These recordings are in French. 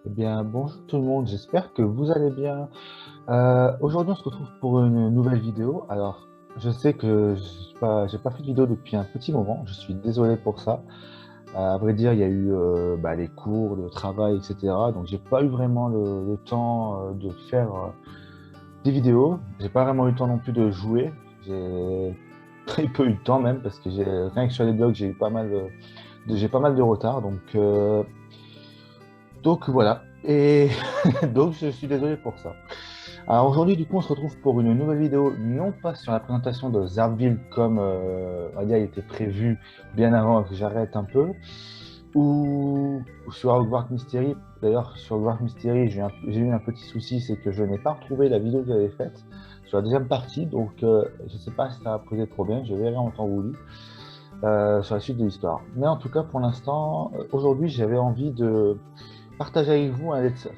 Eh bien, bonjour tout le monde, j'espère que vous allez bien. Aujourd'hui, on se retrouve pour une nouvelle vidéo. Alors, je sais que j'ai pas fait de vidéo depuis un petit moment, je suis désolé pour ça. À vrai dire, il y a eu les cours, le travail, etc. Donc, j'ai pas eu vraiment le temps de faire des vidéos. J'ai pas vraiment eu le temps non plus de jouer. J'ai très peu eu de temps même parce que rien que sur les blogs, j'ai eu j'ai pas mal de retard. Donc voilà. Et donc, je suis désolé pour ça. Alors aujourd'hui, du coup, on se retrouve pour une nouvelle vidéo, non pas sur la présentation de Zarbville comme on va dire, il était prévu bien avant que j'arrête un peu, ou sur Hogwarts Mystery. D'ailleurs, sur Hogwarts Mystery, j'ai eu un petit souci, c'est que je n'ai pas retrouvé la vidéo que j'avais faite sur la deuxième partie, donc je ne sais pas si ça a posé problème, je verrai en temps voulu sur la suite de l'histoire. Mais en tout cas, pour l'instant, aujourd'hui, j'avais envie de partager avec vous,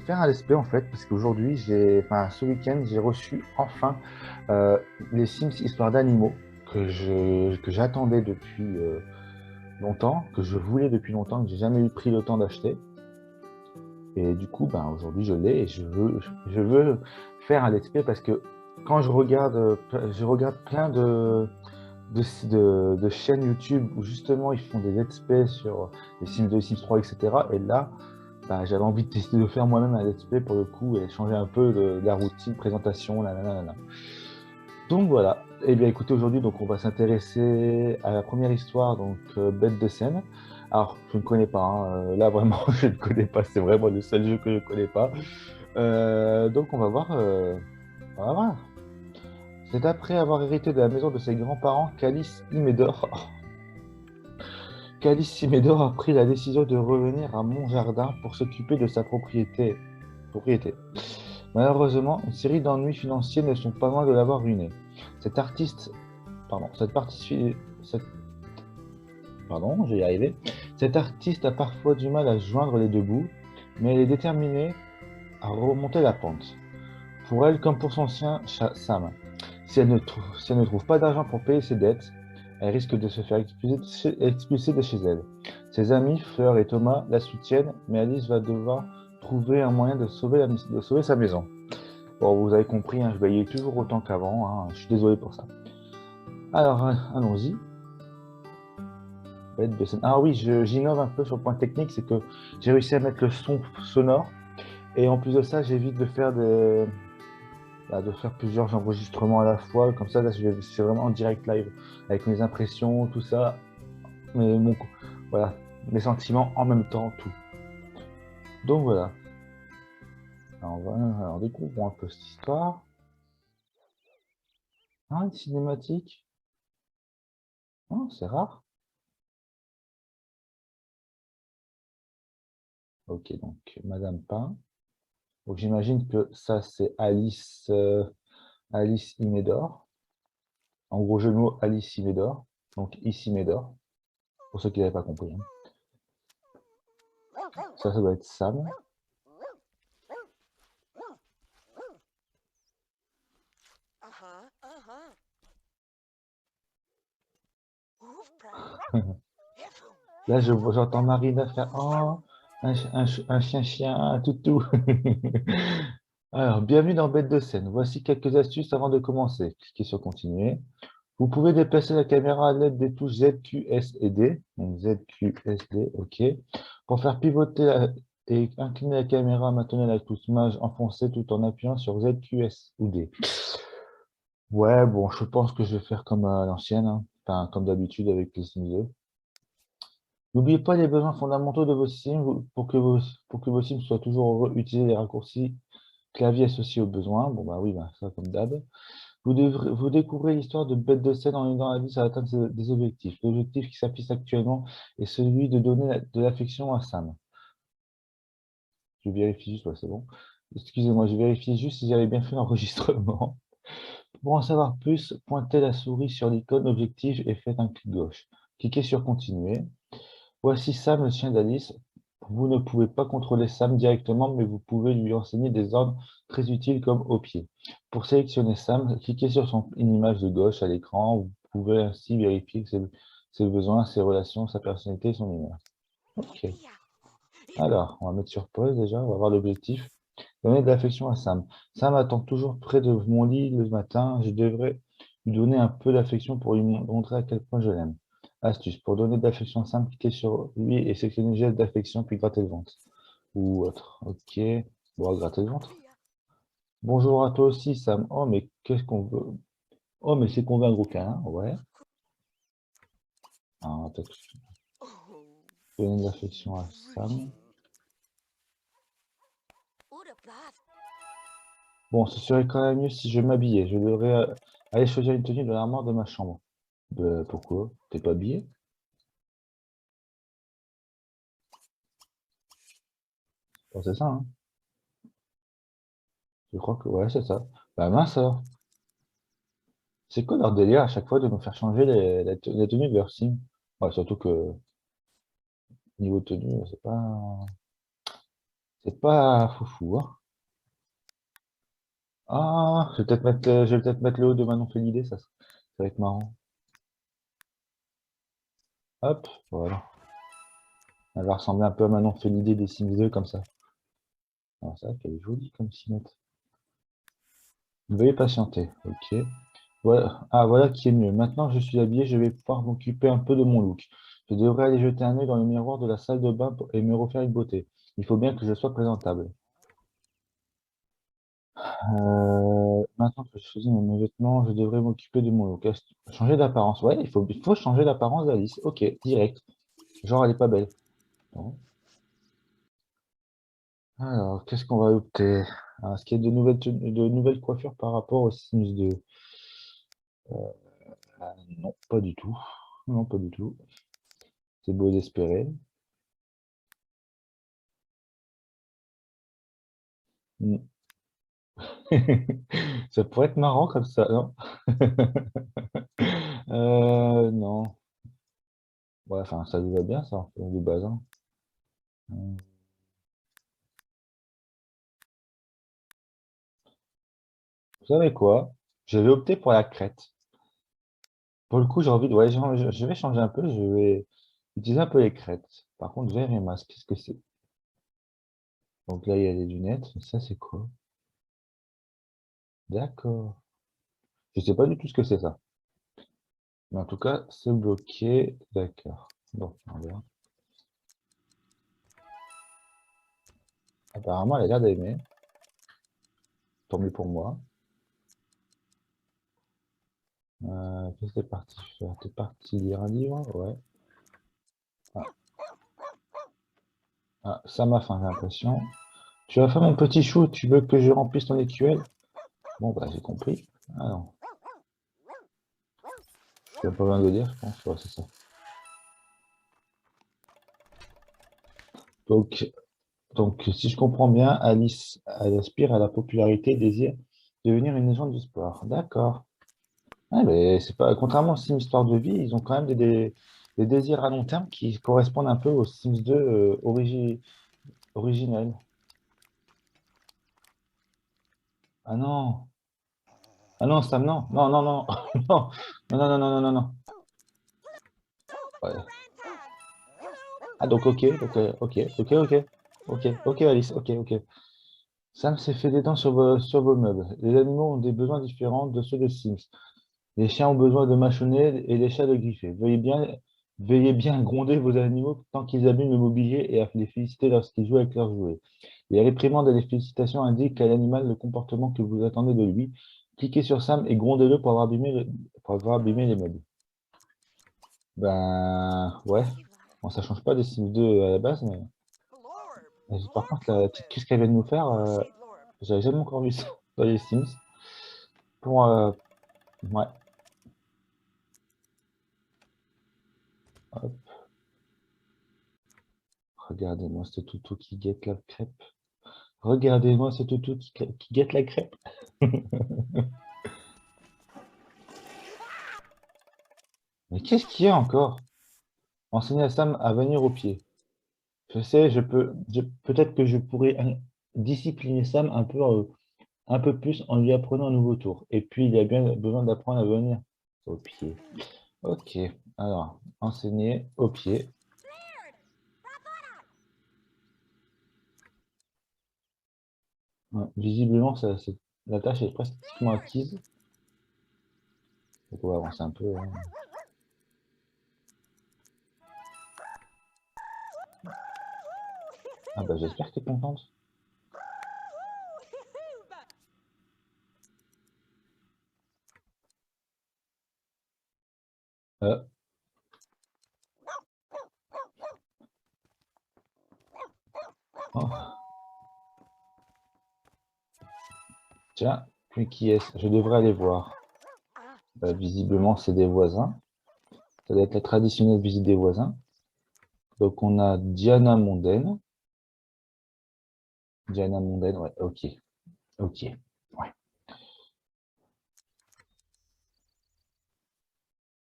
faire un let's play en fait, parce qu'aujourd'hui, ce week-end, j'ai reçu enfin euh, les Sims Histoire d'animaux que j'attendais depuis longtemps, que je voulais depuis longtemps, que j'ai jamais eu pris le temps d'acheter. Et du coup, aujourd'hui, je l'ai et je veux faire un let's play parce que quand je regarde plein de chaînes YouTube où justement ils font des let's play sur les Sims 2, les Sims 3, etc. Et là, j'avais envie de tester de faire moi-même un let's play pour le coup et changer un peu de la routine, présentation, nanana. Donc voilà. Et bien écoutez, aujourd'hui, donc on va s'intéresser à la première histoire, donc Bête de Scène. Alors, je ne connais pas, hein, là vraiment, je ne connais pas, c'est vraiment le seul jeu que je ne connais pas. Donc on va voir. On va voir. C'est après avoir hérité de la maison de ses grands-parents qu'Alice Imédor Calice-Simédor a pris la décision de revenir à Montjardin pour s'occuper de sa propriété. Malheureusement, une série d'ennuis financiers ne sont pas loin de l'avoir ruiné. Cet artiste, pardon, cette partie, cette- pardon, je vais y arriver. Cet artiste a parfois du mal à joindre les deux bouts, mais elle est déterminée à remonter la pente. Pour elle, comme pour son chien Sam, si elle ne trouve pas d'argent pour payer ses dettes, elle risque de se faire expulser de chez elle. Ses amis, Fleur et Thomas, la soutiennent, mais Alice va devoir trouver un moyen de sauver sa maison. Bon, vous avez compris, hein, je baillais toujours autant qu'avant, hein, je suis désolé pour ça. Alors, allons-y. Bête de scène. Ah oui, j'innove un peu sur le point technique, c'est que j'ai réussi à mettre le son sonore, et en plus de ça, j'évite de faire plusieurs enregistrements à la fois. Comme ça, là, c'est vraiment en direct live, avec mes impressions, tout ça, mais voilà, mes sentiments en même temps, tout. Donc voilà. Alors, découvrons un peu cette histoire. Ah, une cinématique. Oh, c'est rare. Ok, donc Madame Pain. Donc j'imagine que ça, c'est Alice Imédor. En gros jeu de mots, Alice Imédor. Donc ici Médor, pour ceux qui n'avaient pas compris, hein. Ça doit être Sam. Là, j'entends Marina faire Oh, un chien, un toutou. Alors, bienvenue dans Bête de scène. Voici quelques astuces avant de commencer. Cliquez sur Continuer. Vous pouvez déplacer la caméra à l'aide des touches ZQ, S et D. Donc ZQ, S, D, OK. Pour faire et incliner la caméra, maintenez la touche Maj enfoncée tout en appuyant sur ZQ, S ou D. Ouais, bon, je pense que je vais faire comme à l'ancienne, hein. Enfin, comme d'habitude avec les Sims 2. N'oubliez pas les besoins fondamentaux de vos Sims pour que vos Sims soient toujours heureux. Utilisez les raccourcis clavier associés aux besoins. Bon, bah oui, bah, ça comme d'hab. Vous découvrez l'histoire de bêtes de scène en aidant la vie à atteindre des objectifs. L'objectif qui s'affiche actuellement est celui de donner de l'affection à Sam. Je vérifie juste, ouais, c'est bon. Excusez-moi, je vérifie juste si j'avais bien fait l'enregistrement. Pour en savoir plus, pointez la souris sur l'icône objectif et faites un clic gauche. Cliquez sur continuer. Voici Sam, le chien d'Alice. Vous ne pouvez pas contrôler Sam directement, mais vous pouvez lui enseigner des ordres très utiles comme au pied. Pour sélectionner Sam, cliquez sur une image de gauche à l'écran. Vous pouvez ainsi vérifier que ses besoins, ses relations, sa personnalité et son humeur. Ok. Alors, on va mettre sur pause déjà, on va voir l'objectif. Donner de l'affection à Sam. Sam attend toujours près de mon lit le matin. Je devrais lui donner un peu d'affection pour lui montrer à quel point je l'aime. Astuce. Pour donner de l'affection à Sam, cliquez sur lui et sélectionnez geste d'affection, puis gratter le ventre. Ou autre. Ok. Bon, on va gratter le ventre. Bonjour à toi aussi, Sam. Oh, mais qu'est-ce qu'on veut? Oh, mais c'est qu'on veut un gros câlin. Ouais. Ah, tac. Donner de l'affection à Sam. Bon, ce serait quand même mieux si je m'habillais. Je devrais aller choisir une tenue de l'armoire de ma chambre. Pourquoi? T'es pas habillé? Bon, c'est ça, hein? Je crois que ouais, c'est ça. Bah mince alors. C'est quoi leur délire à chaque fois de nous faire changer la tenue de leur sim? Ouais, surtout que niveau tenue, c'est pas foufou, hein. Ah, je vais peut-être mettre le haut de Manon Félidé, ça va être marrant. Hop, voilà. Elle va ressembler un peu à Manon Félidé des Sims 2 comme ça. Ah, c'est vrai qu'elle est jolie comme Simette. Veuillez patienter, ok. Voilà. Ah, voilà qui est mieux. Maintenant je suis habillé, je vais pouvoir m'occuper un peu de mon look. Je devrais aller jeter un œil dans le miroir de la salle de bain et me refaire une beauté. Il faut bien que je sois présentable. Maintenant que je choisis mes vêtements, je devrais m'occuper de mon look. Changer d'apparence. Ouais, il faut changer d'apparence d'Alice. Ok, direct. Genre, elle est pas belle. Bon. Alors, qu'est-ce qu'on va opter? Est-ce qu'il y a de nouvelles coiffures par rapport aux Sims 2? Non, pas du tout. Non, pas du tout. C'est beau d'espérer. Hmm. Ça pourrait être marrant comme ça, non? Non. Ouais, enfin, ça lui va bien, ça, de base, hein. Hmm. Vous savez quoi? Je vais opter pour la crête. Pour le coup, j'ai envie de... Ouais, je vais changer un peu, je vais utiliser un peu les crêtes. Par contre, verre et masque, qu'est-ce que c'est? Donc là, il y a les lunettes. Ça, c'est quoi? D'accord. Je sais pas du tout ce que c'est ça. Mais en tout cas, c'est bloqué. D'accord. Bon, on verra. Apparemment, elle a l'air d'aimer. Tant mieux pour moi. Qu'est-ce que t'es parti faire? T'es parti lire un livre? Ouais. Ah, ah, ça m'a faim, j'ai l'impression. Tu as faim, mon petit chou? Tu veux que je remplisse ton écuelle? Bon, bah, j'ai compris. Ah non, tu n'as pas besoin de le dire, je pense. Ouais, c'est ça. Donc, donc, si je comprends bien, Alice, elle aspire à la popularité et désire devenir une légende du sport. D'accord. Ah, mais c'est pas, contrairement aux Sims Histoire de vie, ils ont quand même des désirs à long terme qui correspondent un peu aux Sims 2 originels. Ah non, ah non, Sam, non, non, non, non, non, non, non, non, non, non, non, non. Ouais. Ah donc ok, Alice, ok. Sam s'est fait des dents sur vos meubles. Les animaux ont des besoins différents de ceux des Sims. Les chiens ont besoin de mâchonner et les chats de griffer. Veuillez bien gronder vos animaux tant qu'ils abîment le mobilier et à les féliciter lorsqu'ils jouent avec leurs jouets. Les réprimandes et les félicitations indiquent à l'animal le comportement que vous attendez de lui. Cliquez sur Sam et grondez-le pour avoir abîmé les meubles. Ben, ouais. Bon, ça change pas des Sims 2 à la base, mais... Par contre, la petite crise qu'elle vient de nous faire, j'avais jamais encore vu ça dans les Sims. Pour, ouais. Hop. Regardez-moi ce toutou qui guette la crêpe. Regardez-moi ce toutou qui guette la crêpe. Mais qu'est-ce qu'il y a encore? Enseigner à Sam à venir au pied. Je sais, peut-être que je pourrais discipliner Sam un peu plus en lui apprenant un nouveau tour. Et puis, il a bien besoin d'apprendre à venir au pied. Ok, alors, enseigner au pied. Ouais, visiblement, la tâche est pratiquement acquise. Donc, on va avancer un peu, hein. Ah bah, j'espère que tu es contente. Euh, oh, tiens, puis qui est-ce? Je devrais aller voir. Bah, visiblement, c'est des voisins. Ça doit être la traditionnelle visite des voisins. Donc, on a Diana Mondaine. Diana Mondaine, ouais, ok. Ok. Ouais.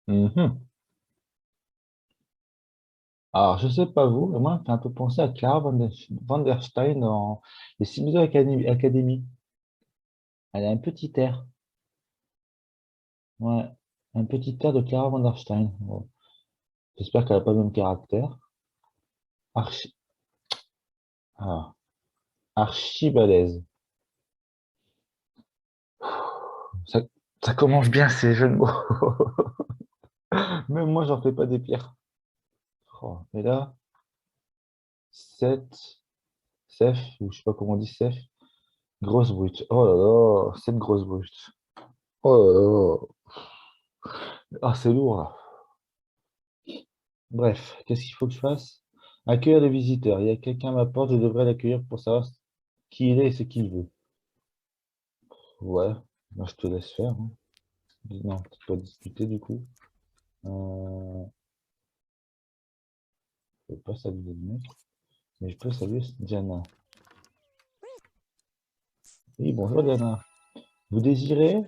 Mhm. Alors, je sais pas vous, mais moi, ça me fait un peu penser à Clara Van der Stein dans les Sims Academy. Elle a un petit air. Ouais. Un petit air de Clara Van der Stein. Bon. J'espère qu'elle n'a pas le même caractère. Archi, ah, archi balèze. Ça, ça commence bien ces jeux de mots. Même moi, j'en fais pas des pires. Oh, et là, 7, Sef, ou je sais pas comment on dit Sef. Grosse brute. Oh là là, cette grosse brute. Oh là là. Ah, c'est lourd là. Bref, qu'est-ce qu'il faut que je fasse? Accueillir les visiteurs. Il y a quelqu'un à ma porte, je devrais l'accueillir pour savoir qui il est et ce qu'il veut. Ouais, moi je te laisse faire, hein. Non, tu peux pas discuter du coup. Je peux pas saluer le mec, mais je peux saluer Diana. Oui, bonjour Diana. Vous désirez?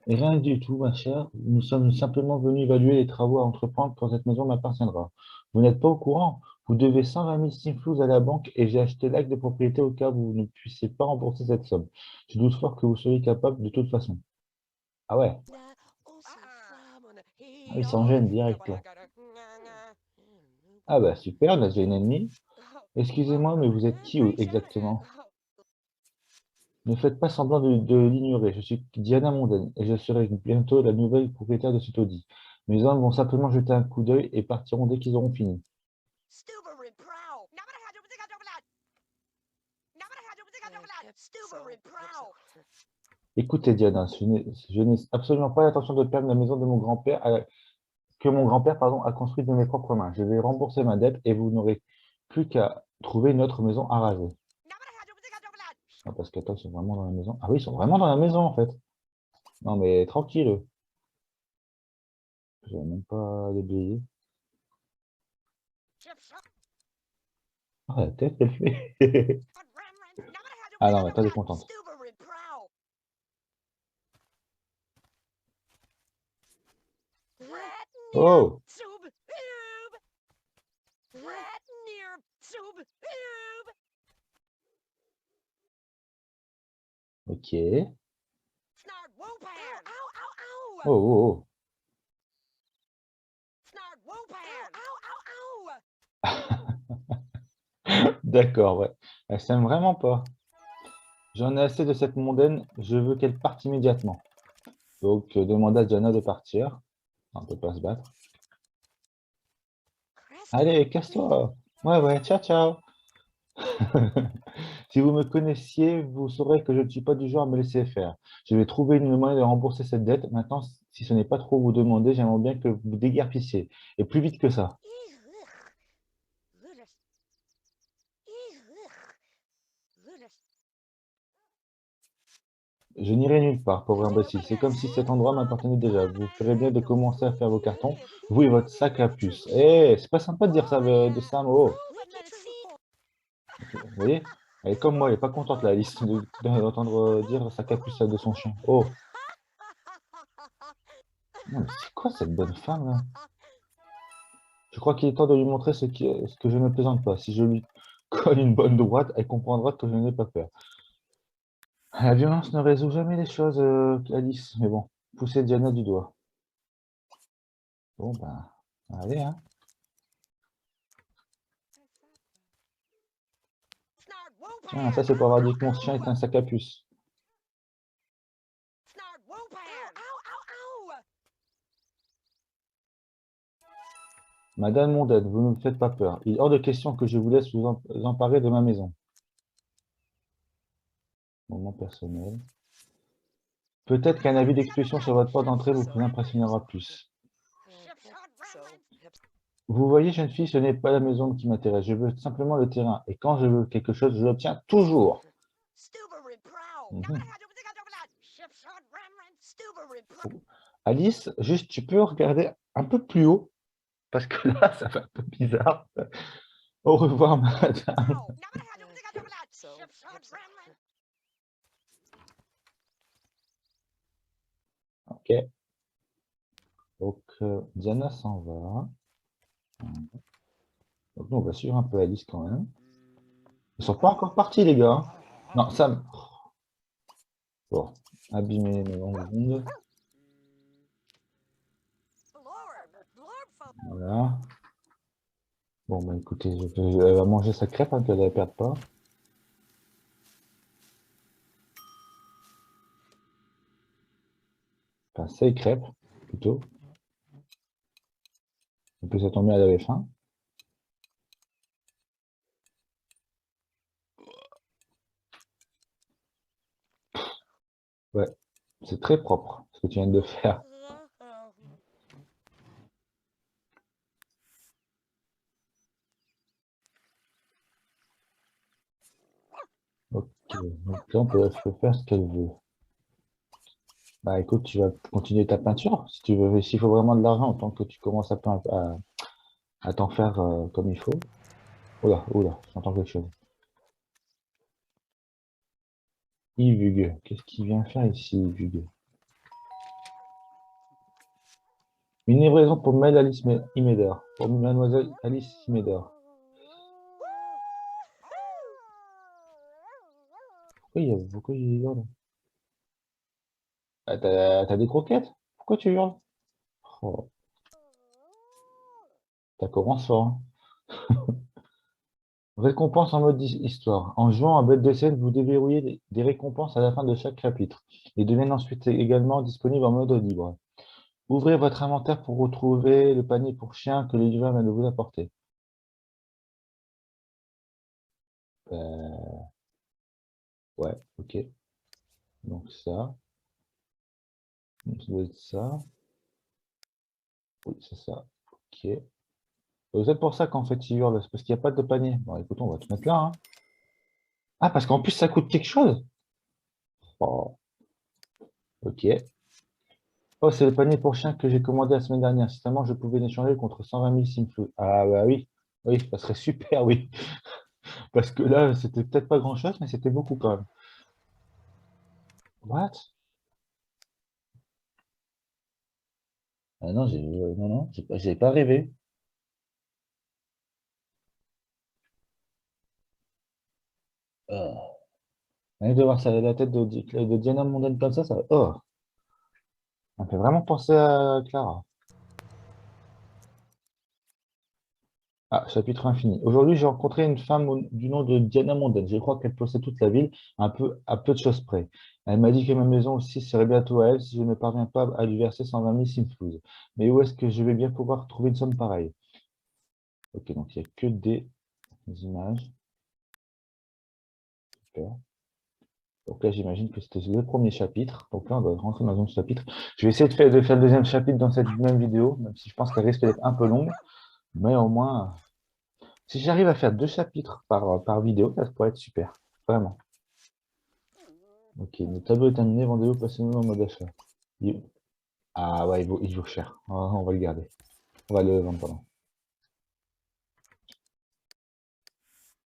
Rien du tout, ma chère. Nous sommes simplement venus évaluer les travaux à entreprendre quand cette maison m'appartiendra. Vous n'êtes pas au courant? Vous devez 120 000 simflouz à la banque et j'ai acheté l'acte de propriété au cas où vous ne puissiez pas rembourser cette somme. Je doute fort que vous soyez capable de toute façon. Ah ouais, ah, il s'en gêne direct là. Ah bah super, là j'ai une ennemie. Excusez-moi, mais vous êtes qui exactement? Ne faites pas semblant de l'ignorer. Je suis Diana Mondaine et je serai bientôt la nouvelle propriétaire de ce taudis. Mes hommes vont simplement jeter un coup d'œil et partiront dès qu'ils auront fini. Écoutez, Diana, je n'ai absolument pas l'intention de perdre la maison de mon grand-père, que mon grand-père, pardon, a construite de mes propres mains. Je vais rembourser ma dette et vous n'aurez plus qu'à trouver une autre maison à raser. Ah, parce qu'attends, ils sont vraiment dans la maison. Ah oui, ils sont vraiment dans la maison, en fait. Non, mais tranquille. Je vais même pas déblayer. Ah, la tête qu'elle fait. Ah non, mais toi, t'es contente. Oh! Ok. Oh, oh, oh. D'accord, ouais. Elle s'aime vraiment pas. J'en ai assez de cette mondaine, je veux qu'elle parte immédiatement. Donc, demande à Diana de partir. On peut pas se battre. Allez, casse-toi. Ouais, ouais, ciao, ciao. Si vous me connaissiez, vous saurez que je ne suis pas du genre à me laisser faire. Je vais trouver une moyen de rembourser cette dette. Maintenant, si ce n'est pas trop vous demander, j'aimerais bien que vous déguerpissiez. Et plus vite que ça. Je n'irai nulle part, pauvre imbécile. C'est comme si cet endroit m'appartenait déjà. Vous ferez bien de commencer à faire vos cartons. Vous et votre sac à puce. Eh, c'est pas sympa de dire ça de Sam. Oh, vous voyez? Elle est comme moi, elle est pas contente, là, Alice, d'entendre dire sac à puce de son chien. Oh, non, mais c'est quoi cette bonne femme, là? Je crois qu'il est temps de lui montrer ce que je ne plaisante pas. Si je lui colle une bonne droite, elle comprendra que je n'ai pas peur. La violence ne résout jamais les choses, Alice. Mais bon, poussez Diana du doigt. Bon, ben, allez, hein. Tiens, ça c'est pour avoir dit que mon chien est un sac à puce. Madame Mondaine, vous ne me faites pas peur. Il est hors de question que je vous laisse vous emparer de ma maison. Moment personnel. Peut-être qu'un avis d'expulsion sur votre porte d'entrée vous impressionnera plus. Vous voyez, jeune fille, ce n'est pas la maison qui m'intéresse. Je veux simplement le terrain. Et quand je veux quelque chose, je l'obtiens toujours. Mhm. Alice, juste, tu peux regarder un peu plus haut, parce que là, ça fait un peu bizarre. Au revoir, madame. Ok. Donc, Diana s'en va. Donc, nous, on va suivre un peu Alice quand même. Ils sont pas encore partis, les gars. Non, Sam. Bon, abîmer mes longues ondes. Voilà. Bon, bah écoutez, elle va manger sa crêpe, hein, qu'elle ne la perde pas. Enfin, ses crêpes, plutôt. En plus, ça tombe bien, elle avait faim. Ouais, c'est très propre, ce que tu viens de faire. Ok, donc là, on peut faire ce qu'elle veut. Bah écoute, tu vas continuer ta peinture, si tu veux. S'il faut vraiment de l'argent, tant que tu commences à t'en faire comme il faut. Oula, oula, j'entends quelque chose. Yves, qu'est-ce qu'il vient faire ici, Yves? Une livraison pour Mlle Alice Imédor. Pour Mademoiselle Alice Imédor. Pourquoi il hurle? Ah, t'as des croquettes? Pourquoi tu hurles? Oh, ça commence fort, hein. Récompense en mode histoire. En jouant à bête de scène, vous déverrouillez des récompenses à la fin de chaque chapitre. Ils deviennent ensuite également disponibles en mode libre. Ouvrez votre inventaire pour retrouver le panier pour chien que le livreur vient de vous apporter. Euh, ouais, ok. Donc ça, ça doit être ça. Oui, c'est ça. Ok. Vous êtes pour ça qu'en fait il hurle, c'est parce qu'il n'y a pas de panier. Bon, écoute, on va te mettre là, hein. Ah, parce qu'en plus ça coûte quelque chose? Oh, ok. Oh, c'est le panier pour chien que j'ai commandé la semaine dernière. Si seulement je pouvais l'échanger contre 120 000 simflous. Ah bah oui, oui, ça serait super, oui. Parce que là, c'était peut-être pas grand-chose, mais c'était beaucoup quand même. What? Ah non, non, non, j'ai pas rêvé. Oh. Rien de voir ça, la tête de Diana Mondaine comme ça, oh, ça me fait vraiment penser à Clara. Ah, chapitre infini. Aujourd'hui, j'ai rencontré une femme du nom de Diana Mondaine. Je crois qu'elle possède toute la ville, à peu de choses près. Elle m'a dit que ma maison aussi serait bientôt à elle si je ne parviens pas à lui verser 120 000 simflouses. Mais où est-ce que je vais bien pouvoir trouver une somme pareille? Ok, donc il n'y a que des images. super. Donc là, j'imagine que c'était le premier chapitre. Donc là, on doit rentrer dans un chapitre. Je vais essayer de faire le deuxième chapitre dans cette même vidéo, même si je pense qu'elle risque d'être un peu longue. Mais au moins, si j'arrive à faire 2 chapitres par vidéo, ça pourrait être super. Vraiment. Ok, le tableau est terminé. Vendez-vous, passez-nous en mode achat. Ah ouais, il vaut cher. On va le garder. On va le vendre, pardon.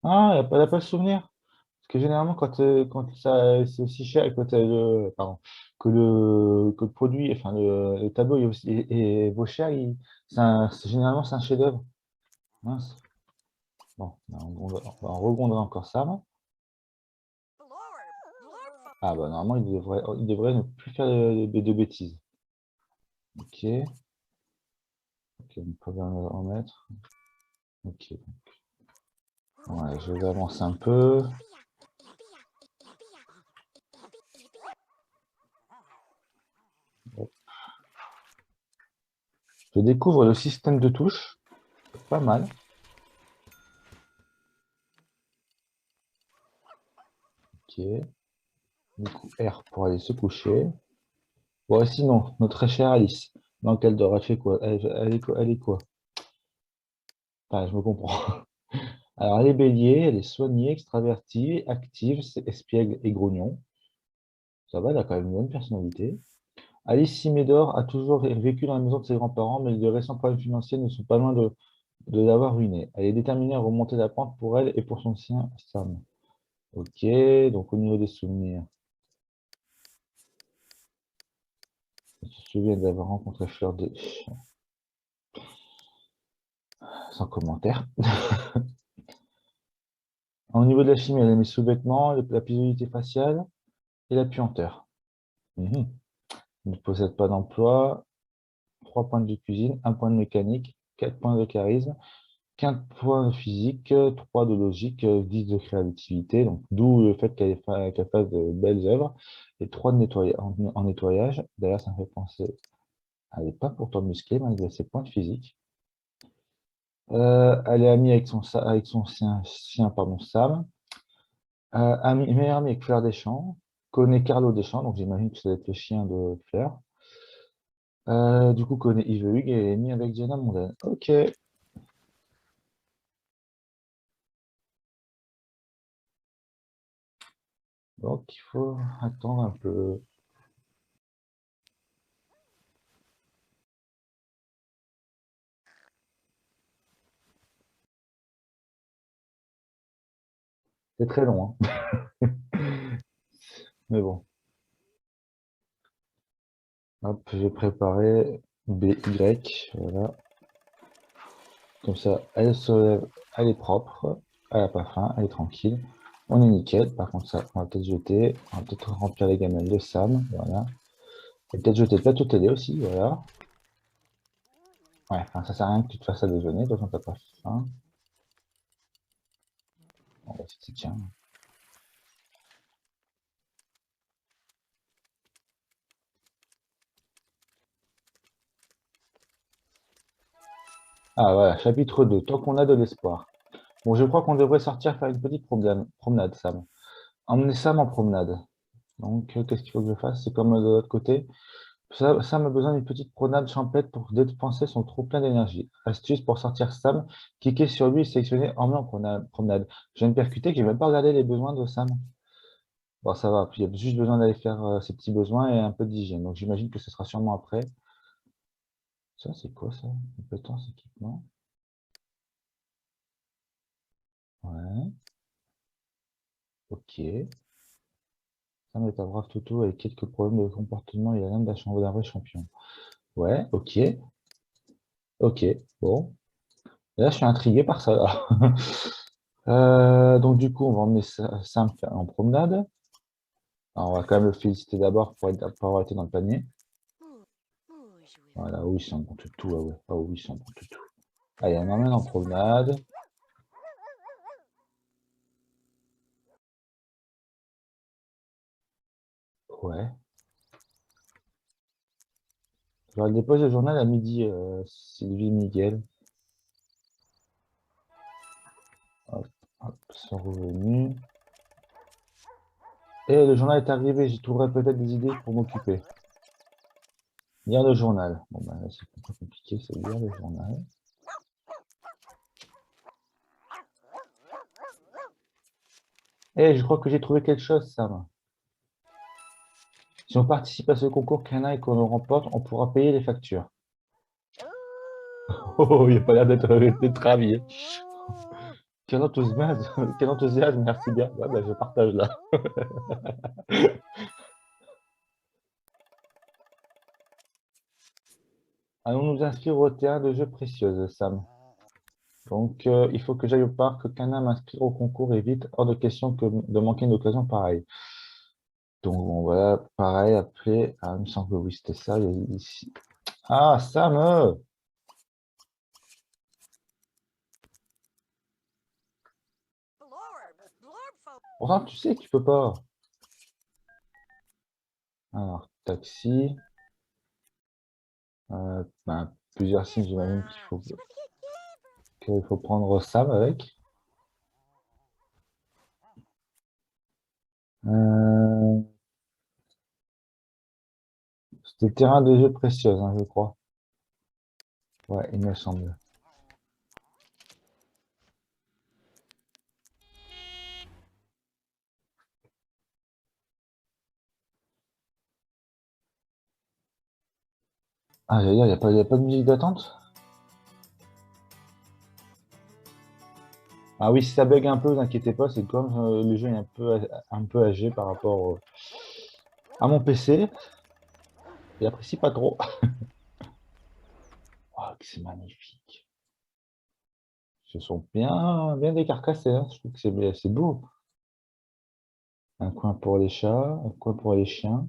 Ah, elle n'a pas le souvenir. Parce que généralement, quand ça c'est aussi cher et pardon, que le produit, enfin le tableau vaut cher, généralement c'est un chef-d'œuvre. Mince. Bon, ben, on va en rebondir encore ça. Ah bah normalement il devrait ne plus faire de bêtises. Ok. Ok, on peut bien le remettre. Ok. Ouais, je vais avancer un peu. Je découvre le système de touches. Pas mal. Ok. Du coup, R pour aller se coucher. Bon, sinon, notre très chère Alice. Donc, elle dort, elle fait quoi? Elle est quoi? Ah, je me comprends. Alors, elle est bélier, elle est soignée, extravertie, active, espiègle et grognon. Ça va, elle a quand même une bonne personnalité. Alice Simédor a toujours vécu dans la maison de ses grands-parents, mais de récents problèmes financiers ne sont pas loin de l'avoir ruinée. Elle est déterminée à remonter la pente pour elle et pour son sien, Sam. Ok, donc au niveau des souvenirs, elle se souvient d'avoir rencontré Fleur de... Sans commentaire. Au niveau de la chimie, elle a mis sous-vêtements, la pilosité faciale et la puanteur. Mhm. Elle ne possède pas d'emploi, 3 points de cuisine, 1 point de mécanique, 4 points de charisme, 15 points de physique, 3 de logique, 10 de créativité, donc d'où le fait qu'elle fasse de belles œuvres, et 3 de en nettoyage. D'ailleurs, ça me fait penser, elle n'est pas pourtant musclée malgré ses points de physique. Elle est amie avec son chien, pardon, Sam. Meilleur ami avec Fleur Deschamps, connaît Carlo Deschamps, donc j'imagine que ça doit être le chien de Fleur. Du coup, connaît Yves Hugues et est ami avec Diana Mondaine. Ok, donc il faut attendre un peu. C'est très long, hein. Mais bon, hop, j'ai préparé BY, voilà. Comme ça, elle se lève, elle est propre, elle n'a pas faim, elle est tranquille. On est nickel. Par contre, ça, on va peut-être jeter, on va peut-être remplir les gamelles de Sam, voilà. Et peut-être jeter le plateau télé aussi, voilà. Ouais, enfin, ça sert à rien que tu te fasses à déjeuner, de toute façon, t'as pas faim. On va essayer, tiens. Ah voilà, chapitre 2. Tant qu'on a de l'espoir. Bon, je crois qu'on devrait sortir faire une petite promenade, Sam. Emmener Sam en promenade. Donc, qu'est-ce qu'il faut que je fasse? C'est comme de l'autre côté. Sam a besoin d'une petite promenade champêtre pour dépenser son trop plein d'énergie. Astuce pour sortir Sam, cliquez sur lui et sélectionnez emmener en promenade. Je viens de percuter que j'ai même pas regardé les besoins de Sam. Bon, ça va. Puis il y a juste besoin d'aller faire ses petits besoins et un peu d'hygiène. Donc, j'imagine que ce sera sûrement après. Ça, c'est quoi ça? Compétence, équipement. Ouais, ok. Sam est un brave toutou avec quelques problèmes de comportement et la lame d'un vrai champion. Ouais, ok. Ok, bon. Et là, je suis intrigué par ça, là. Donc, du coup, on va emmener Sam en promenade. Alors, on va quand même le féliciter d'abord pour avoir été dans le panier. Voilà, oui, c'est un bon toutou. Ah ouais. Ah oui, c'est un bon toutou. Allez, on emmène en promenade. Ouais. Je vais déposer le journal à midi, Sylvie Miguel. Hop, hop, sont revenus. Et le journal est arrivé, j'y trouverai peut-être des idées pour m'occuper. Lire le journal. Bon, ben, là, c'est pas compliqué, c'est lire le journal. Eh, je crois que j'ai trouvé quelque chose, Sam. Si on participe à ce concours canin et qu'on le remporte, on pourra payer les factures. Oh, il n'a pas l'air d'être ravi. Quel enthousiasme, quel enthousiasme, merci bien. Ouais, ben, je partage là. Allons nous inscrire au terrain de jeu précieuse, Sam. Donc, il faut que j'aille au parc canin m'inscrire au concours et vite, hors de question de manquer une occasion pareille. Donc, on va, pareil, appeler. Ah, il me semble que oui, c'était ça. Il y a ici. Ah, Sam! Pourtant, tu sais que tu peux pas. Alors, taxi. Plusieurs signes, j'imagine qu'il faut prendre Sam avec. Euh, C'était le terrain de jeu précieuse, hein, je crois. Ouais, il me semble. Ah, j'allais dire, il y a pas de musique d'attente? Ah oui, si ça bug un peu, vous inquiétez pas, c'est comme le jeu est un peu âgé par rapport à mon PC. Il apprécie pas trop. Oh, que c'est magnifique. Ce sont bien, bien décarcassés, hein. Je trouve que c'est beau. Un coin pour les chats, un coin pour les chiens,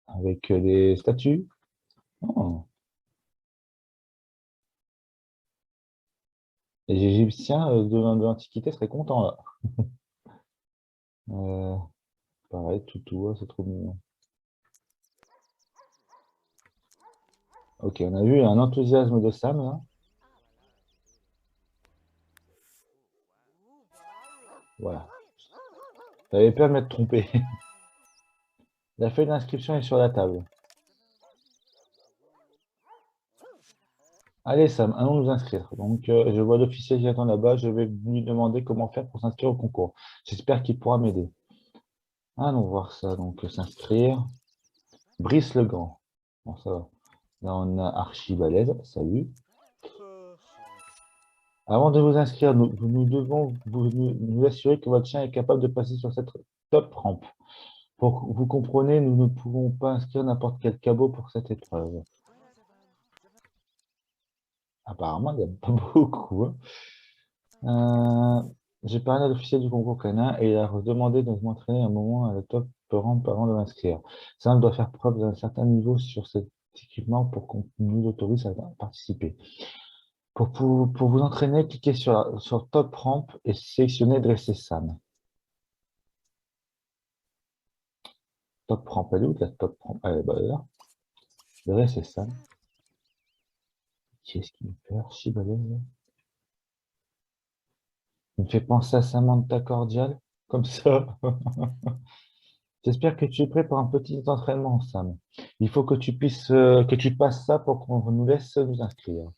avec des statues. Oh. Les Égyptiens de l'Antiquité seraient contents là. Euh, Pareil, toutou, c'est trop mignon. Ok, on a vu un enthousiasme de Sam là. Voilà. J'avais peur de m'être trompé. La feuille d'inscription est sur la table. Allez Sam, allons nous inscrire. Donc je vois l'officier qui attend là-bas. Je vais lui demander comment faire pour s'inscrire au concours. J'espère qu'il pourra m'aider. Allons voir ça. Donc s'inscrire. Brice le Grand. Bon, ça va. Là, on a Archibald. Salut. Avant de vous inscrire, nous devons nous assurer que votre chien est capable de passer sur cette top rampe. Pour vous comprenez, nous ne pouvons pas inscrire n'importe quel cabot pour cette épreuve. Apparemment, il n'y a pas beaucoup, hein. J'ai parlé à l'officier du concours canin et il a demandé de m'entraîner un moment à la top rampe avant de m'inscrire. Ça doit faire preuve d'un certain niveau sur cet équipement pour qu'on nous autorise à participer. Pour vous entraîner, cliquez sur Top Ramp et sélectionnez Dresser Sam. Top Ramp, elle est où la Top Ramp? Elle est bah, là. Dresser Sam. Qui est-ce qui me fait archi balèze? Il me fait penser à Samantha Cordial, comme ça. J'espère que tu es prêt pour un petit entraînement, Sam. Il faut que tu passes ça pour qu'on nous laisse nous inscrire.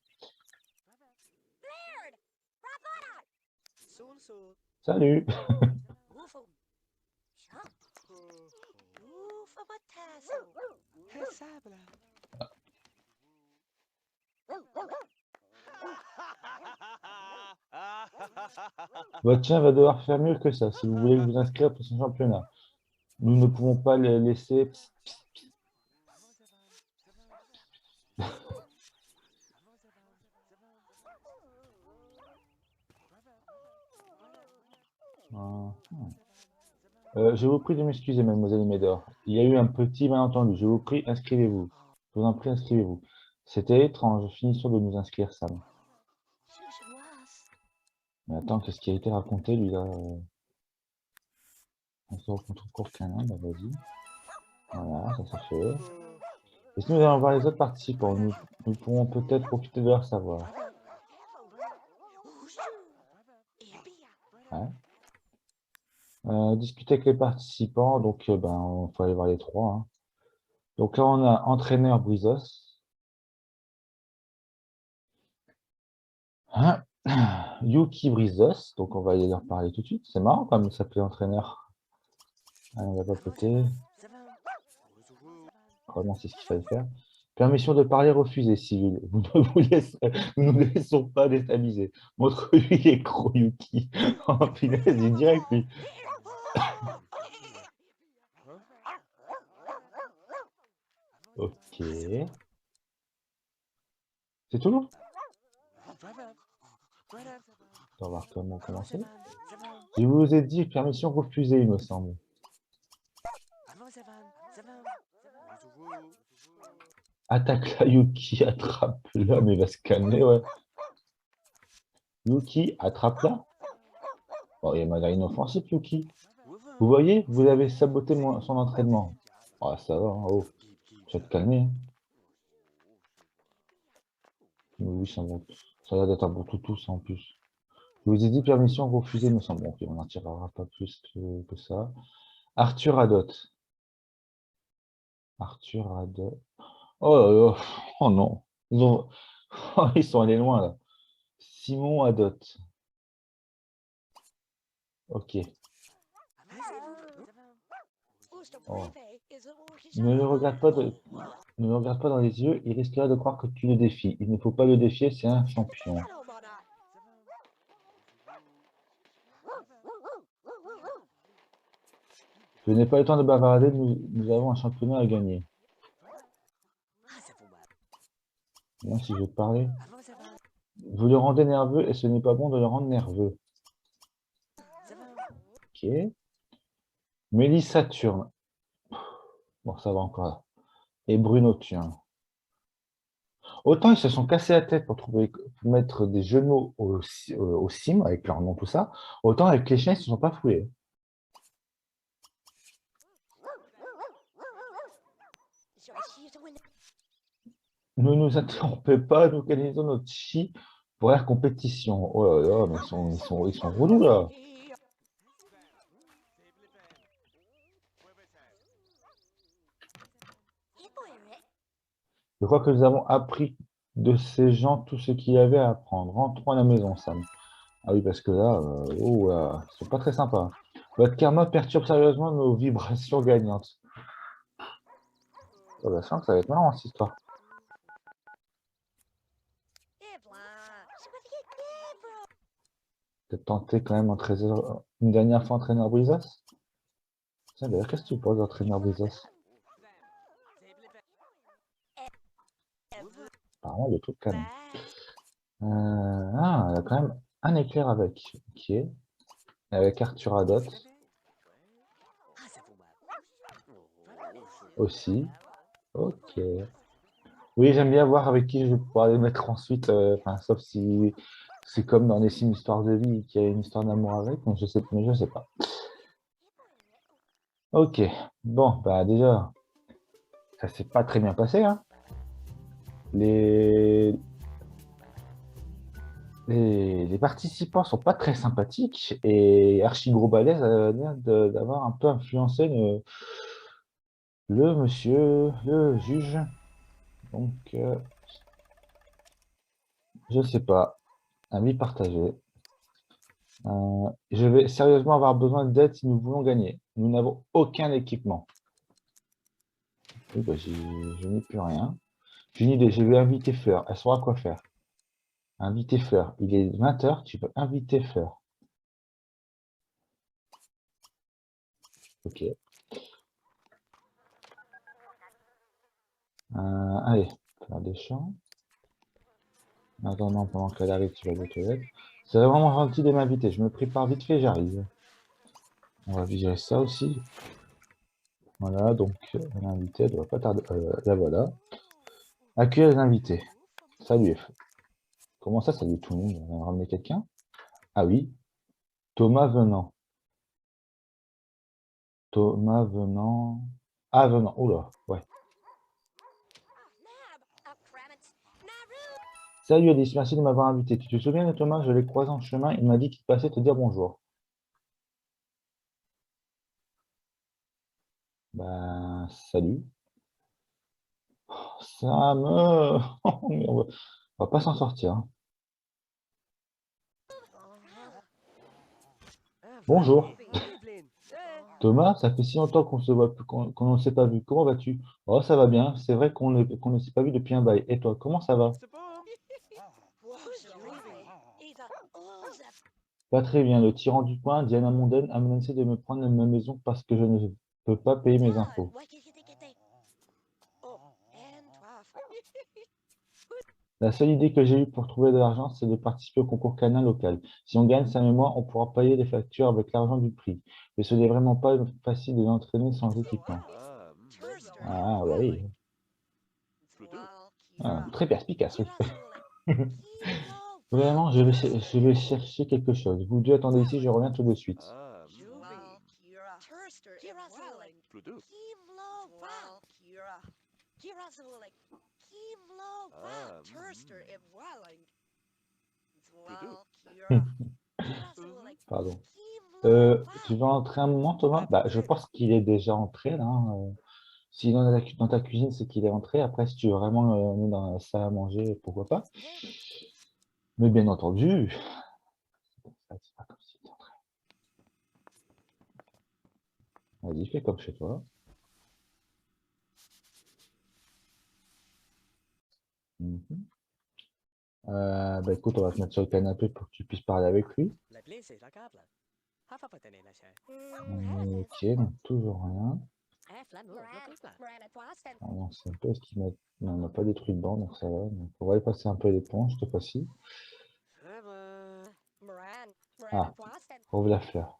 Salut! Votre chien va devoir faire mieux que ça si vous voulez vous inscrire pour ce championnat. Nous ne pouvons pas le laisser. Ah. Je vous prie de m'excuser, mademoiselle Médor. Il y a eu un petit malentendu. Je vous prie, inscrivez-vous. Je vous en prie, inscrivez-vous. C'était étrange. Finissons de nous inscrire, Sam. Mais attends, qu'est-ce qui a été raconté, lui, là? On se rencontre au cours canin, bah vas-y. Voilà, ça c'est fait. Et si nous allons voir les autres participants, nous pourrons peut-être profiter de leur savoir. Ouais. Discuter avec les participants, donc ben, il faut aller voir les trois, hein. Donc là, on a entraîneur Brizos. Hein. Yuki Brizos, donc on va aller leur parler tout de suite. C'est marrant comme ça s'appelait entraîneur. Allez, on va papoter. Oh non, c'est ce qu'il fallait faire. Permission de parler refusée, civil. Nous ne nous laissons pas déstabiliser. Montre-lui les crocs, Yuki. Oh, punaise, il est direct, lui. Ok. C'est tout? On va voir comment commencer. Je vous ai dit permission refusée, il me semble. Attaque-la, Yuki, attrape-la, mais il va se calmer, ouais. Yuki, attrape-la. Oh, il m'a l'air inoffensif, Yuki. Vous voyez, vous avez saboté son entraînement. Oh, ça va, hein, oh, tu vas te calmer, hein. Oui, ça a l'air d'être un bon toutou, ça, en plus. Je vous ai dit permission refusée, il me semble. Bon, ok, on n'en tirera pas plus que ça. Arthur Adot. Arthur Adot. Oh là là, oh non. Oh, ils sont allés loin, là. Simon Adot. Ok. Oh. Ne le regarde pas ne le regarde pas dans les yeux, il risquera de croire que tu le défies. Il ne faut pas le défier, c'est un champion. Je n'ai pas le temps de bavarder, nous avons un championnat à gagner. Moi, si je veux te parler. Vous le rendez nerveux et ce n'est pas bon de le rendre nerveux. Ok. Mélisse Saturne. Bon, ça va encore. Et Bruno Thien. Autant ils se sont cassés la tête pour mettre des jeux de mots au sim, avec leur nom, tout ça. Autant avec les chiens, ils ne se sont pas foulés. Ne nous interrompez pas, nous organisons notre chi pour la compétition. Oh là là, mais ils sont relous là. Je crois que nous avons appris de ces gens tout ce qu'il y avait à apprendre. Rentrons à la maison, Sam. Ah oui, parce que là, oh, ils sont pas très sympas. Votre karma perturbe sérieusement nos vibrations gagnantes. Oh, bah, je sens que ça va être marrant, cette histoire. Peut-être tenter quand même une dernière fois entraîneur Brisas. Tiens, d'ailleurs, qu'est-ce que tu penses d'entraîneur Brisas? Apparemment, il est tout canon. Ah, il y a quand même un éclair avec. Ok. Avec Arthur Adot aussi. Ok. Oui, j'aime bien voir avec qui je vais pouvoir les mettre ensuite. Enfin, sauf si c'est comme dans les films Histoire de vie, qu'il y a une histoire d'amour avec, mais je sais pas. Ok. Bon, bah déjà, ça s'est pas très bien passé, hein. Les, les participants sont pas très sympathiques et Archie Gros Balèze a l'air d'avoir un peu influencé le monsieur, le juge. Donc, je sais pas. Avis partagé. Je vais sérieusement avoir besoin d'aide si nous voulons gagner. Nous n'avons aucun équipement. Oui, bah, je n'ai plus rien. J'ai une idée, je vais inviter Fleur. Elle saura quoi faire. Inviter Fleur. Il est 20h, tu peux inviter Fleur. Ok. Allez, faire des champs. En attendant, pendant qu'elle arrive, tu vas aux toilettes. C'est vraiment gentil de m'inviter. Je me prépare vite fait, j'arrive. On va virer ça aussi. Voilà, donc l'invité, elle ne doit pas tarder. La voilà. Accueillir les invités. Salut. Comment ça, salut tout le monde? On va ramener quelqu'un? Ah oui, Thomas Venant. Thomas Venant. Ah, Venant. Oula, ouais. Salut Alice, merci de m'avoir invité. Tu te souviens de Thomas? Je l'ai croisé en chemin. Il m'a dit qu'il passait te dire bonjour. salut. Ça me... On va pas s'en sortir, hein. Bonjour. Thomas, ça fait si longtemps qu'on se voit, qu'on ne s'est pas vu. Comment vas-tu? Oh, ça va bien. C'est vrai qu'on ne s'est pas vu depuis un bail. Et toi, comment ça va? Pas très bien. Le tyran du coin, Diana Mondaine, a menacé de me prendre ma maison parce que je ne peux pas payer mes impôts. La seule idée que j'ai eue pour trouver de l'argent, c'est de participer au concours canin local. Si on gagne, Sam et moi, on pourra payer les factures avec l'argent du prix. Mais ce n'est vraiment pas facile de l'entraîner sans équipement. Ah oui, ah, très perspicace, oui. Vraiment, je vais chercher quelque chose. Vous deux attendez ici, je reviens tout de suite. Pardon. Tu vas entrer un moment, Thomas? Bah, je pense qu'il est déjà entré, là, hein. Si dans ta cuisine, c'est qu'il est entré. Après, si tu veux vraiment aller dans la salle à manger, pourquoi pas. Mais bien entendu, c'est pas comme si tu entrais. Vas-y, fais comme chez toi. Mhm. Bah écoute, on va te mettre sur le canapé pour que tu puisses parler avec lui. Ok, donc toujours rien. Ah non, c'est un peu ce qu'il met. Non, on n'a pas détruit dedans, donc ça va. Donc, on va y passer un peu l'éponge cette fois-ci. Ah, trouve la fleur.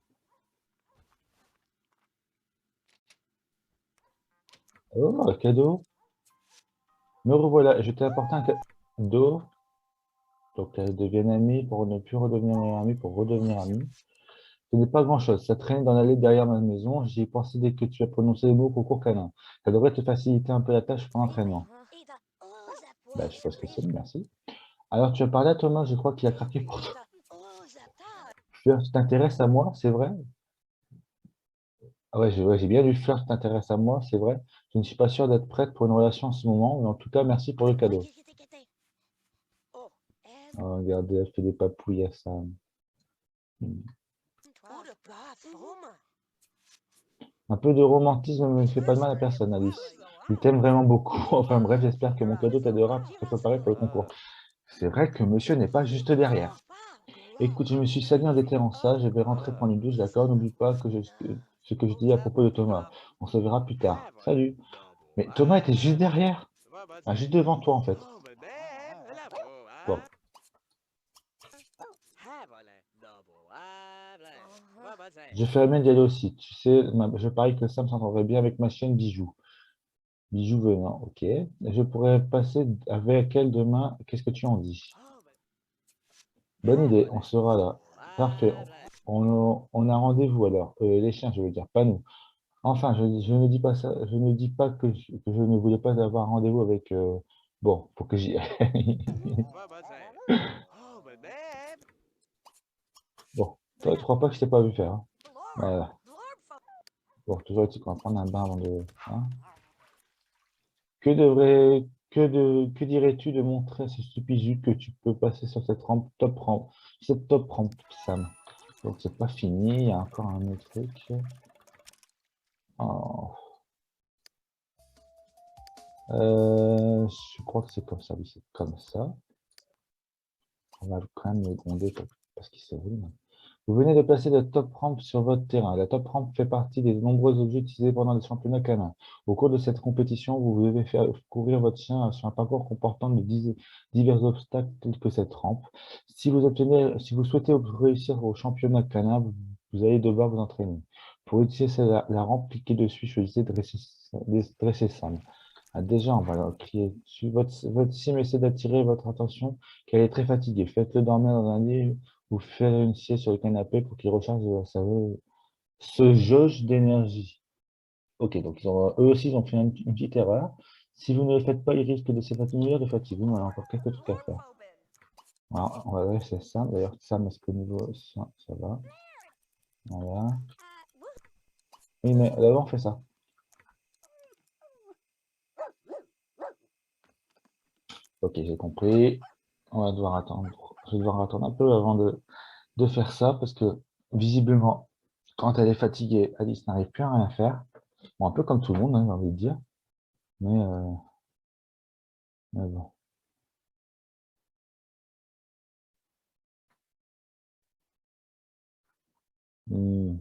Oh, cadeau. Me revoilà. Je t'ai apporté un cadeau. Donc, elles deviennent amies pour ne plus redevenir amies, pour redevenir amies. Ce n'est pas grand-chose. Ça traîne dans l'allée derrière ma maison. J'y ai pensé dès que tu as prononcé les mots concours canin. Ça devrait te faciliter un peu la tâche pour l'entraînement. Bah, je sais pas ce que c'est, mais merci. Alors, tu as parlé à Thomas, je crois qu'il a craqué pour toi. Fleur, tu t'intéresses à moi, c'est vrai? Ah ouais, j'ai bien lu Fleur, tu t'intéresses à moi, c'est vrai. Je ne suis pas sûr d'être prête pour une relation en ce moment, mais en tout cas, merci pour le cadeau. Oh, regardez, elle fait des papouilles à ça. Un peu de romantisme ne fait pas de mal à personne, Alice. Il t'aime vraiment beaucoup. Enfin bref, j'espère que mon cadeau t'aidera pour te préparer pour le concours. C'est vrai que monsieur n'est pas juste derrière. Écoute, je me suis sali en déterrant ça. Je vais rentrer prendre une douche, d'accord? N'oublie pas ce que je dis à propos de Thomas. On se verra plus tard. Salut. Mais Thomas était juste derrière. Ah, juste devant toi, en fait. Bon. Je ferais bien d'y aller aussi. Tu sais, je parie que Sam s'entendrait bien avec ma chienne Bijou. Bijou venant, ok. Je pourrais passer avec elle demain. Qu'est-ce que tu en dis? Bonne idée, on sera là. Parfait. On a rendez-vous alors. Les chiens, je veux dire, pas nous. Enfin, je ne dis pas ça. Je ne dis pas que je ne voulais pas avoir rendez-vous avec. Bon, faut que j'y aille. Bon, toi, tu crois pas que je t'ai pas vu faire, hein? Voilà. Bon, toujours est-il qu'on va prendre un bain avant de. Hein. Que dirais-tu de montrer à ce stupide que tu peux passer sur cette top rampe, Sam? Donc c'est pas fini, il y a encore un autre truc. Oh. Je crois que c'est comme ça, oui, c'est comme ça. On va quand même le gronder parce qu'il s'est roulé. Vous venez de placer la top ramp sur votre terrain. La top ramp fait partie des nombreux objets utilisés pendant les championnats canins. Au cours de cette compétition, vous devez faire courir votre chien sur un parcours comportant divers obstacles tels que cette rampe. Si vous souhaitez réussir au championnat canin, vous allez devoir vous entraîner. Pour utiliser la rampe, cliquez dessus, choisissez dresser Sam. Ah, déjà, on va leur crier dessus. Votre sim essaie d'attirer votre attention, qu'elle est très fatiguée. Faites-le dormir dans un lit ou faire une sieste sur le canapé pour qu'il recharge ce jauge d'énergie. Ok, donc eux aussi, ils ont fait une petite erreur. Si vous ne le faites pas, ils risquent de s'évanouir de fatigue. On a encore quelques trucs à faire. Alors, on va laisser ça. D'ailleurs, ça, est-ce qu'au niveau ça va? Voilà. Oui, mais d'abord, on fait ça. Ok, j'ai compris. On va devoir attendre. Je vais devoir attendre un peu avant de faire ça parce que visiblement, quand elle est fatiguée, Alice n'arrive plus à rien faire. Bon, un peu comme tout le monde, hein, j'ai envie de dire. Mais bon.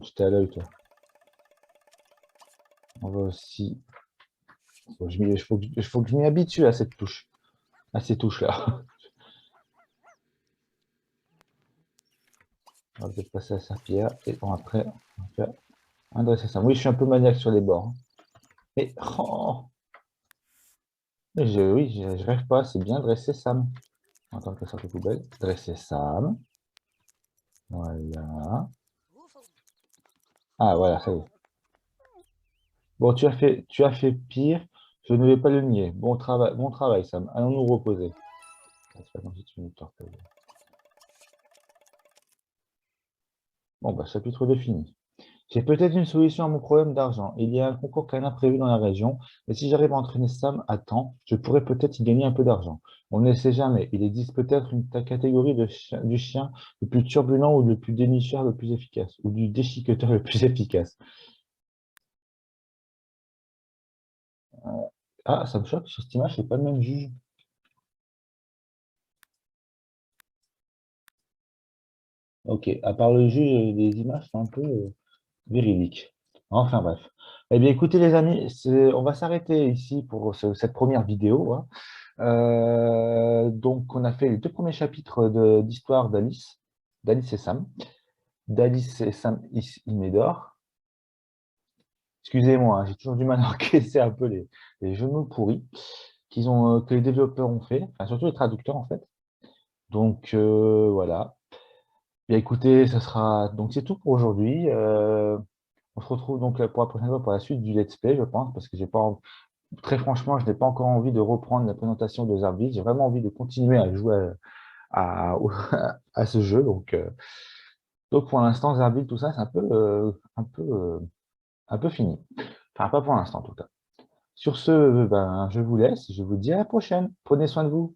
J'étais à l'œil, toi. On va aussi. Faut que je m'y habitue à cette touche, à ces touches-là. On va peut-être passer à sa pierre et bon, après, on va faire un dresser ça. Oui, je suis un peu maniaque sur les bords, hein. Mais, oh, oui, je rêve pas, c'est bien dresser Sam. Attends que ça sorte les poubelles. Dresser Sam. Voilà. Ah, voilà, ça y est. Bon, tu as fait pire. Je ne vais pas le nier. Bon travail, Sam. Allons nous reposer. Ah, c'est pas comme si tu me tords. Bon, bah, chapitre 2 fini. J'ai peut-être une solution à mon problème d'argent. Il y a un concours canin prévu dans la région, et si j'arrive à entraîner Sam à temps, je pourrais peut-être y gagner un peu d'argent. On ne sait jamais. Il existe peut-être une catégorie du chien le plus turbulent ou le plus dénicheur le plus efficace, ou du déchiqueteur le plus efficace. Ah, ça me choque, sur cette image, c'est pas le même juge. Ok, à part le juge, les images sont un peu véridiques. Enfin bref. Eh bien, écoutez les amis, on va s'arrêter ici pour cette première vidéo, hein. Donc, on a fait les deux premiers chapitres d'histoire d'Alice et Sam. D'Alice et Sam Imédor. Excusez-moi, hein, j'ai toujours du mal à encaisser un peu les jeux de mots pourris que les développeurs ont fait, enfin, surtout les traducteurs en fait. Donc, voilà. Bien, écoutez, donc c'est tout pour aujourd'hui. On se retrouve donc pour la prochaine fois pour la suite du let's play, je pense, parce que j'ai pas, très franchement, je n'ai pas encore envie de reprendre la présentation de Zarbis. J'ai vraiment envie de continuer à jouer à ce jeu. Donc pour l'instant, Zerbil, tout ça, c'est un peu fini. Enfin, pas pour l'instant, en tout cas. Sur ce, ben, je vous laisse. Je vous dis à la prochaine. Prenez soin de vous.